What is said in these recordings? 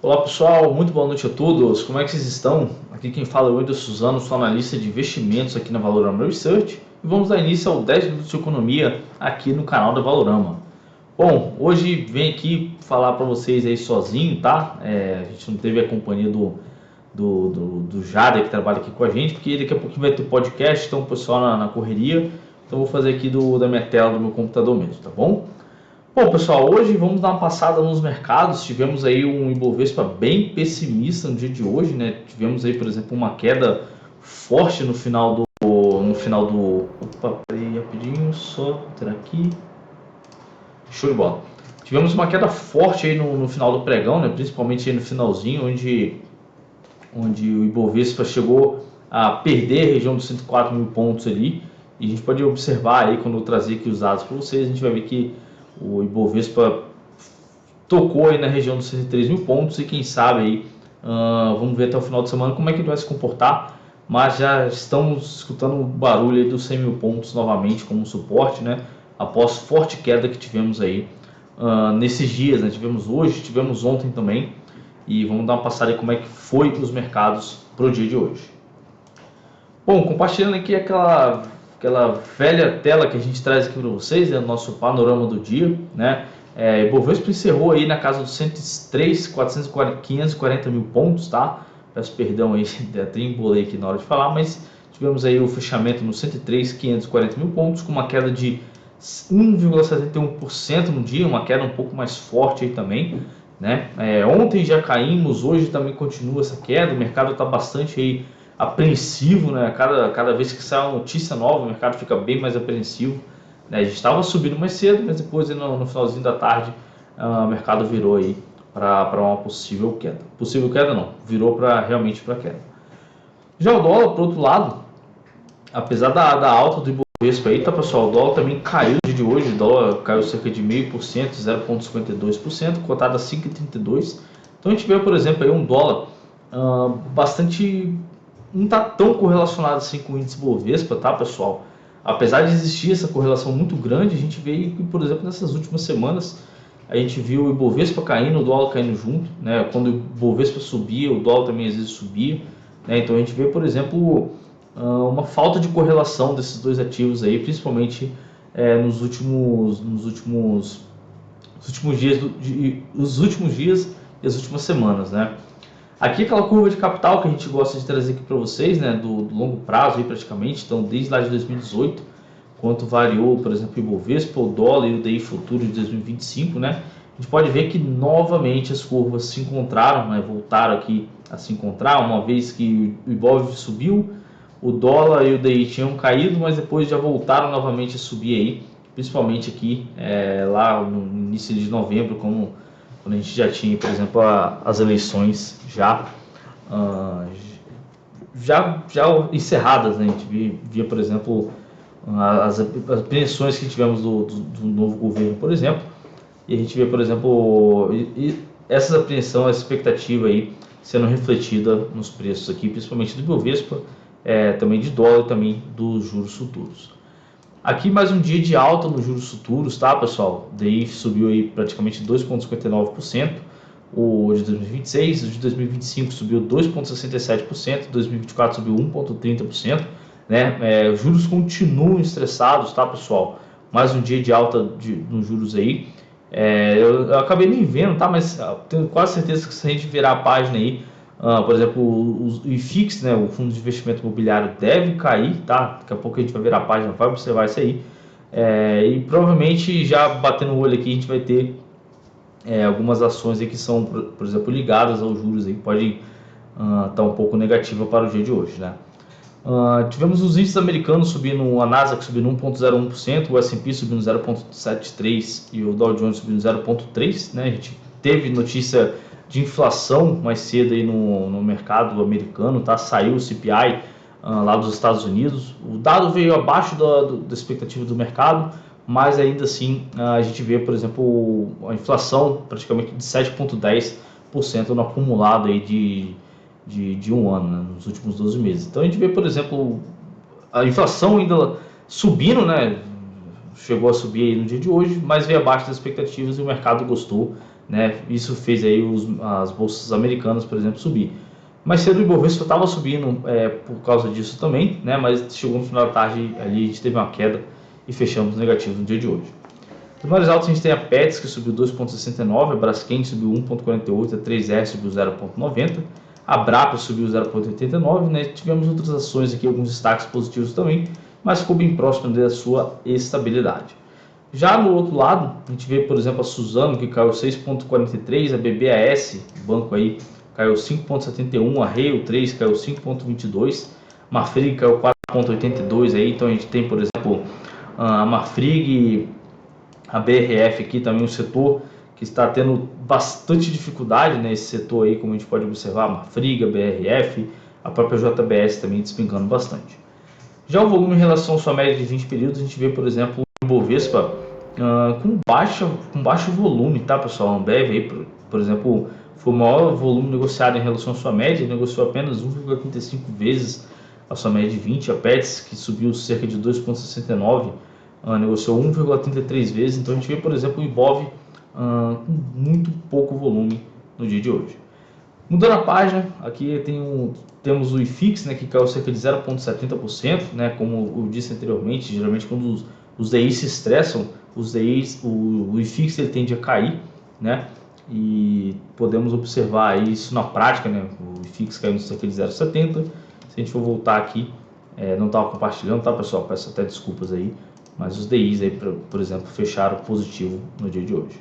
Olá pessoal, muito boa noite a todos. Como é que vocês estão? Aqui quem fala é o Wendel Suzano, sou analista de investimentos aqui na Valorama Research e vamos dar início ao 10 minutos de economia aqui no canal da Valorama. Bom, hoje venho aqui falar para vocês aí sozinho, tá? A gente não teve a companhia do Jader que trabalha aqui com a gente, porque daqui a pouquinho vai ter podcast, então o pessoal na correria, então vou fazer aqui da minha tela do meu computador mesmo, tá bom? Bom, pessoal, hoje vamos dar uma passada nos mercados. Tivemos aí um Ibovespa bem pessimista no dia de hoje, né? Tivemos aí, por exemplo, uma queda forte no final do... Opa, peraí, rapidinho, só entrar aqui. Show de bola. Tivemos uma queda forte aí no final do pregão, né? Principalmente aí no finalzinho, onde o Ibovespa chegou a perder a região dos 104 mil pontos ali. E a gente pode observar aí, quando eu trazer aqui os dados para vocês, a gente vai ver que o Ibovespa tocou aí na região dos 103 mil pontos e quem sabe aí, vamos ver até o final de semana como é que ele vai se comportar, mas já estamos escutando o barulho aí dos 100 mil pontos novamente como suporte, né? Após forte queda que tivemos aí nesses dias, né? Tivemos hoje, tivemos ontem também, e vamos dar uma passada aí como é que foi os mercados para o dia de hoje. Bom, compartilhando aqui aquela velha tela que a gente traz aqui para vocês, é o nosso panorama do dia, né? Ibovespa encerrou aí na casa dos 103.540 mil pontos, tá? Peço perdão aí, até embolei aqui na hora de falar, mas tivemos aí o fechamento nos 103.540 mil pontos, com uma queda de 1,71% no dia, uma queda um pouco mais forte aí também, né? Ontem já caímos, hoje também continua essa queda, o mercado está bastante aí apreensivo, né? Cada vez que sai uma notícia nova, o mercado fica bem mais apreensivo, né? A gente estava subindo mais cedo, mas depois no finalzinho da tarde o mercado virou aí para uma possível queda. Possível queda não, virou realmente para queda. Já o dólar, por outro lado, apesar da alta do Ibovespa aí, tá pessoal, o dólar também caiu no dia de hoje, o dólar caiu cerca de 0,5%, 0,52%, cotado a 5,32. Então a gente vê, por exemplo, aí um dólar bastante... não está tão correlacionado assim com o índice Bovespa, tá pessoal? Apesar de existir essa correlação muito grande, a gente vê que, por exemplo, nessas últimas semanas, a gente viu o Ibovespa caindo, o dólar caindo junto, né? Quando o Ibovespa subia, o dólar também às vezes subia, né? Então a gente vê, por exemplo, uma falta de correlação desses dois ativos aí, principalmente nos últimos dias e as últimas semanas, né? Aqui aquela curva de capital que a gente gosta de trazer aqui para vocês, né, do longo prazo aí praticamente, então desde lá de 2018, quanto variou, por exemplo, o Ibovespa, o dólar e o DI futuro de 2025, né, a gente pode ver que novamente as curvas se encontraram, né, voltaram aqui a se encontrar, uma vez que o Ibov subiu, o dólar e o DI tinham caído, mas depois já voltaram novamente a subir aí, principalmente aqui lá no início de novembro, quando a gente já tinha, por exemplo, as eleições já encerradas, né? A gente via, por exemplo, as apreensões que tivemos do novo governo, por exemplo, e a gente vê, por exemplo, essa apreensão, essa expectativa aí sendo refletida nos preços aqui, principalmente do Ibovespa, também de dólar e também dos juros futuros. Aqui mais um dia de alta nos juros futuros, tá pessoal? O DI subiu aí praticamente 2,59%, o de 2026, o de 2025 subiu 2,67%, 2024 subiu 1,30%, né? Os juros continuam estressados, tá pessoal? Mais um dia de alta nos juros aí. Eu acabei nem vendo, tá? Mas tenho quase certeza que se a gente virar a página aí, por exemplo, o IFIX, né, o Fundo de Investimento Imobiliário, deve cair, tá? Daqui a pouco a gente vai virar a página, vai observar isso aí. E provavelmente, já batendo o olho aqui, a gente vai ter algumas ações aí que são, por exemplo, ligadas aos juros aí, que podem estar um pouco negativa para o dia de hoje, né? Tivemos os índices americanos subindo, a Nasdaq subindo 1,01%, o S&P subindo 0,73% e o Dow Jones subindo 0,3%, né? A gente teve notícia de inflação mais cedo aí no mercado americano, tá? Saiu o CPI lá dos Estados Unidos. O dado veio abaixo da expectativa do mercado, mas ainda assim a gente vê, por exemplo, a inflação praticamente de 7,10% no acumulado aí de um ano, né? Nos últimos 12 meses. Então a gente vê, por exemplo, a inflação ainda subindo, né? Chegou a subir aí no dia de hoje, mas veio abaixo das expectativas e o mercado gostou, né? Isso fez aí as bolsas americanas, por exemplo, subir. Mais cedo o Ibovespa estava subindo por causa disso também, né? Mas chegou no final da tarde ali, a gente teve uma queda e fechamos negativo no dia de hoje. Os mais altos a gente tem a Pets, que subiu 2,69, a Braskem subiu 1,48, a 3R subiu 0,90, a Brapa subiu 0,89, né? Tivemos outras ações aqui, alguns destaques positivos também, mas ficou bem próximo da sua estabilidade. Já no outro lado, a gente vê, por exemplo, a Suzano, que caiu 6,43, a BBAS, banco aí, caiu 5,71, a Rail 3 caiu 5,22, a Marfrig caiu 4,82 aí, então a gente tem, por exemplo, a Marfrig, a BRF aqui também, um setor que está tendo bastante dificuldade nesse setor aí, como a gente pode observar, a Marfrig, a BRF, a própria JBS também despencando bastante. Já o volume em relação à sua média de 20 períodos, a gente vê, por exemplo, o Ibovespa com baixo volume, tá, pessoal? A Ambev aí, por exemplo, foi o maior volume negociado em relação à sua média, negociou apenas 1,35 vezes a sua média de 20, a Pets, que subiu cerca de 2,69, negociou 1,33 vezes, então a gente vê, por exemplo, o Ibov com muito pouco volume no dia de hoje. Mudando a página, aqui temos o IFIX, né, que caiu cerca de 0,70%, né, como eu disse anteriormente, geralmente quando os DIs se estressam, o IFIX ele tende a cair, né, e podemos observar isso na prática, né, o IFIX caiu cerca de 0,70%. Se a gente for voltar aqui, não estava compartilhando, tá, pessoal? Peço até desculpas aí, mas os DIs aí, por exemplo, fecharam positivo no dia de hoje.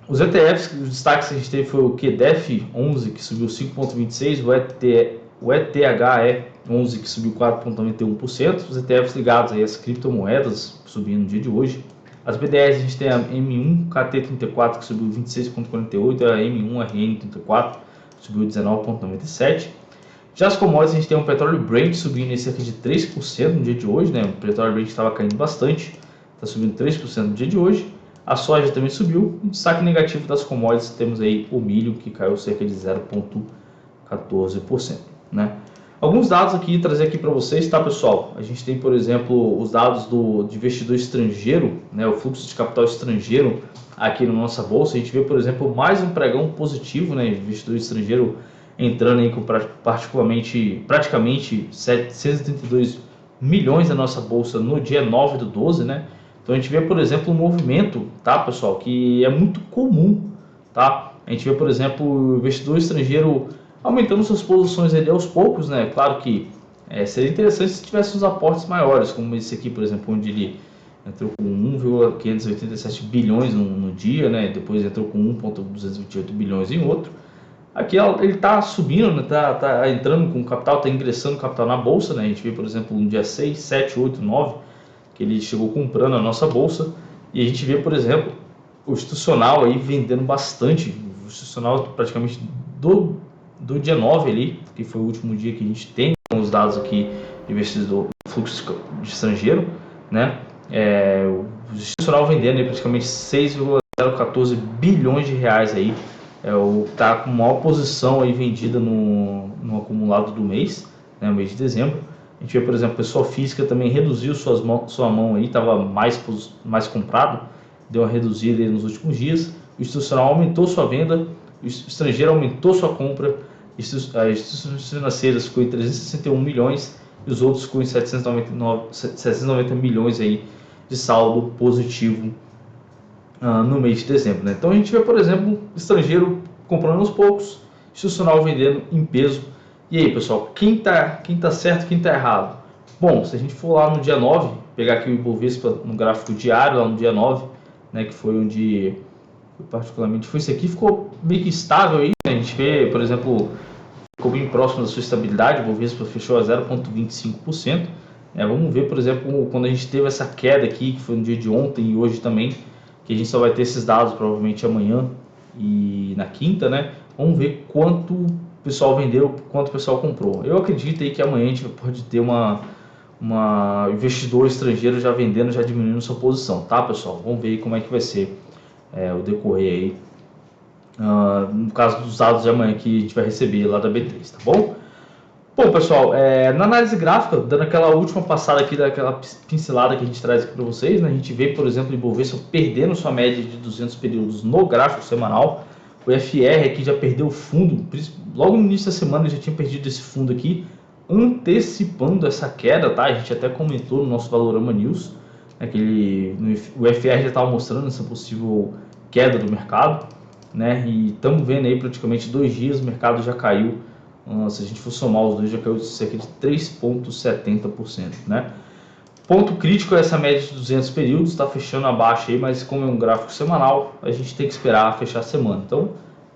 Os ETFs, os destaques que a gente teve foi o QDEF 11, que subiu 5,26%, o ETHE 11, que subiu 4,91%, os ETFs ligados aí às criptomoedas subindo no dia de hoje. As BDRs, a gente tem a M1 KT34, que subiu 26,48%, a M1 RN34 subiu 19,97%. Já as commodities, a gente tem o petróleo Brent subindo em cerca de 3% no dia de hoje, né? O petróleo Brent estava caindo bastante, está subindo 3% no dia de hoje. A soja também subiu. Um destaque negativo das commodities, temos aí o milho, que caiu cerca de 0,14%, né? Alguns dados aqui, trazer aqui para vocês, tá, pessoal? A gente tem, por exemplo, os dados de investidor estrangeiro, né? O fluxo de capital estrangeiro aqui na nossa bolsa. A gente vê, por exemplo, mais um pregão positivo, né? Investidor estrangeiro entrando aí com praticamente 732 milhões na nossa bolsa no dia 9/12, né? Então a gente vê, por exemplo, um movimento, tá, pessoal, que é muito comum, tá? A gente vê, por exemplo, o investidor estrangeiro aumentando suas posições ali aos poucos, né? Claro que seria interessante se tivesse uns aportes maiores, como esse aqui, por exemplo, onde ele entrou com 1,587 bilhões no dia, né? Depois entrou com 1,228 bilhões em outro. Aqui ele está subindo, né? tá entrando com capital, está ingressando capital na bolsa, né? A gente vê, por exemplo, no dia 6, 7, 8, 9, que ele chegou comprando a nossa bolsa, e a gente vê, por exemplo, o institucional aí vendendo bastante, o institucional praticamente do dia 9 ali, que foi o último dia que a gente tem os dados aqui de investidor, fluxo de estrangeiro, né? O institucional vendendo aí praticamente 6,014 bilhões de reais aí, tá com maior posição aí vendida no acumulado do mês, né, mês de dezembro. A gente vê, por exemplo, a pessoa física também reduziu sua mão aí, estava mais comprado, deu uma reduzida aí nos últimos dias. O institucional aumentou sua venda, o estrangeiro aumentou sua compra, as instituições financeiras ficou em 361 milhões e os outros ficou em 790 milhões aí de saldo positivo no mês de dezembro, né? Então a gente vê, por exemplo, estrangeiro comprando aos poucos, institucional vendendo em peso. E aí, pessoal, quem tá certo, quem tá errado? Bom, se a gente for lá no dia 9, pegar aqui o Ibovespa no gráfico diário, lá no dia 9, né, que foi onde particularmente foi isso aqui, ficou meio que estável aí, né? A gente vê, por exemplo, ficou bem próximo da sua estabilidade, o Ibovespa fechou a 0,25%. Vamos ver, por exemplo, quando a gente teve essa queda aqui, que foi no dia de ontem e hoje também, que a gente só vai ter esses dados provavelmente amanhã e na quinta, né? Vamos ver quanto o pessoal vendeu, quanto o pessoal comprou. Eu acredito aí que amanhã a gente pode ter uma investidor estrangeiro já vendendo, já diminuindo sua posição, tá, pessoal? Vamos ver aí como é que vai ser o decorrer aí, no caso dos dados de amanhã que a gente vai receber lá da B3, tá bom? Bom, pessoal, na análise gráfica, dando aquela última passada aqui, daquela pincelada que a gente traz aqui para vocês, né, a gente vê, por exemplo, o Ibovespa perdendo sua média de 200 períodos no gráfico semanal. O FR aqui já perdeu o fundo, logo no início da semana já tinha perdido esse fundo aqui, antecipando essa queda, tá? A gente até comentou no nosso Valorama News, né, o FR já estava mostrando essa possível queda do mercado, né? E estamos vendo aí praticamente 2 dias o mercado já caiu. Se a gente for somar os dois, já caiu cerca de 3,70%, né? Ponto crítico é essa média de 200 períodos, está fechando abaixo aí, mas como é um gráfico semanal, a gente tem que esperar fechar a semana. Então,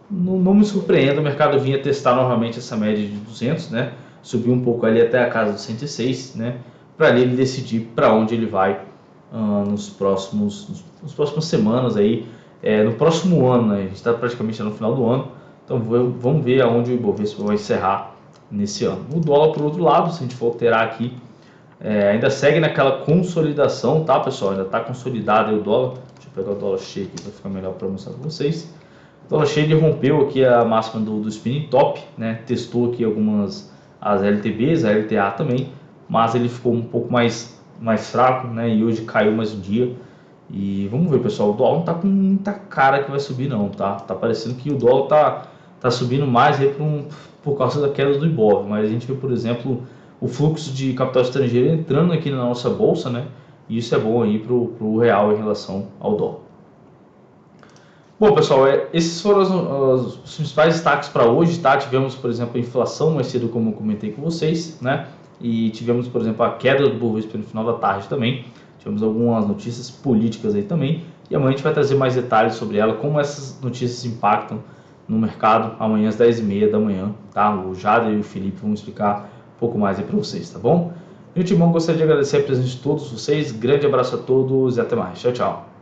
não me surpreenda, o mercado vinha testar novamente essa média de 200, né? Subir um pouco ali até a casa dos 106, né? Para ali ele decidir para onde ele vai nos próximas semanas aí, no próximo ano, né? A gente está praticamente no final do ano. Então vamos ver aonde o Ibovespa vai encerrar nesse ano. O dólar, por outro lado, se a gente for alterar aqui, ainda segue naquela consolidação, tá, pessoal? Ainda está consolidado aí o dólar. Deixa eu pegar o dólar cheio aqui para ficar melhor para mostrar para vocês. O dólar cheio, ele rompeu aqui a máxima do spinning top, né? Testou aqui as LTBs, a LTA também, mas ele ficou um pouco mais fraco, né? E hoje caiu mais um dia. E vamos ver, pessoal, o dólar não tá com muita cara que vai subir não, tá? Tá parecendo que o dólar tá subindo mais aí por causa da queda do Ibov, mas a gente vê, por exemplo, o fluxo de capital estrangeiro entrando aqui na nossa bolsa, né? E isso é bom aí pro real em relação ao dólar. Bom, pessoal, esses foram os principais destaques para hoje, tá? Tivemos, por exemplo, a inflação mais cedo, como eu comentei com vocês, né? E tivemos, por exemplo, a queda do Bovespa no final da tarde também. Tivemos algumas notícias políticas aí também. E amanhã a gente vai trazer mais detalhes sobre ela, como essas notícias impactam no mercado, amanhã às 10h30 da manhã, tá? O Jader e o Felipe vão explicar um pouco mais aí para vocês, tá bom? E, ultimão, gostaria de agradecer a presença de todos vocês. Grande abraço a todos e até mais. Tchau, tchau.